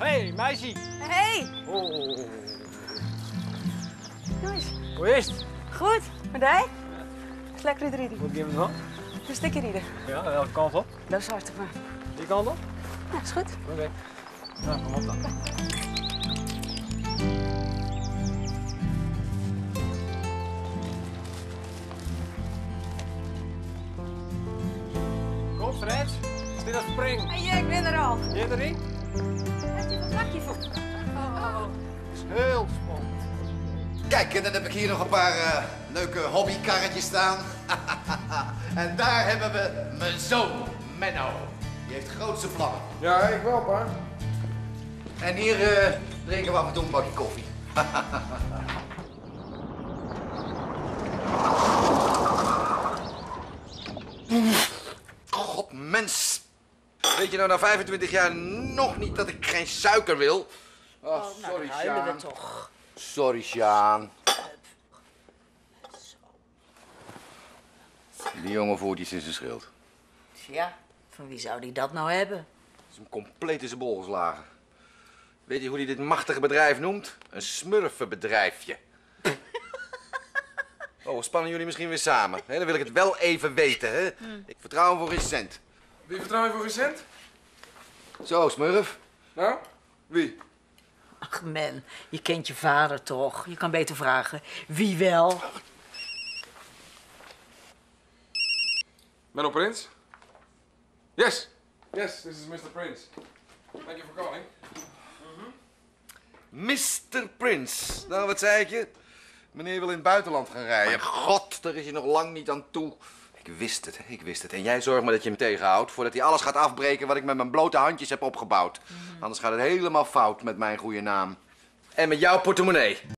Hey, meisje. Hey, Oh. jongens. Hoe is het? Goed, met jij? Is lekker in rijden. Moet ik hem nog? Een stukje rijden. Ja, welke kant op? Dat is hartstikke maar. Die kant op? Ja, is goed. Oké. Nou, kom op dan. Kom, Fred. Is dit een spring? Hey, ik ben er al. Je erin? Heb je een zakje voor? Is heel spannend. Kijk, en dan heb ik hier nog een paar leuke hobbykarretjes staan. En daar hebben we mijn zoon, Menno. Die heeft grootse plannen. Ja, ik wel, pa. En hier drinken we af en toe een bakje koffie. God, mens. Weet je nou na 25 jaar nog niet dat ik geen suiker wil? Oh, sorry, Sjaan. toch. Sorry, Sjaan. Die jongen voert iets in zijn schild. Ja, van wie zou die dat nou hebben? Het is hem compleet in zijn bol geslagen. Weet je hoe hij dit machtige bedrijf noemt? Een smurfenbedrijfje. Oh, spannen jullie misschien weer samen? Hè? Dan wil ik het wel even weten, hè? Ik vertrouw hem voor geen cent. Wie vertrouw je voor recent? Zo, smurf. Nou, wie? Ach, man, je kent je vader toch? Je kan beter vragen. Wie wel? Menno Prins? Yes. Yes, this is Mr. Prince. Thank you for calling. Mr. Prince. Nou, wat zei ik je? Meneer wil in het buitenland gaan rijden. God, daar is hij nog lang niet aan toe. Ik wist het, ik wist het. En jij zorgt maar dat je hem tegenhoudt voordat hij alles gaat afbreken wat ik met mijn blote handjes heb opgebouwd. Anders gaat het helemaal fout met mijn goede naam. En met jouw portemonnee.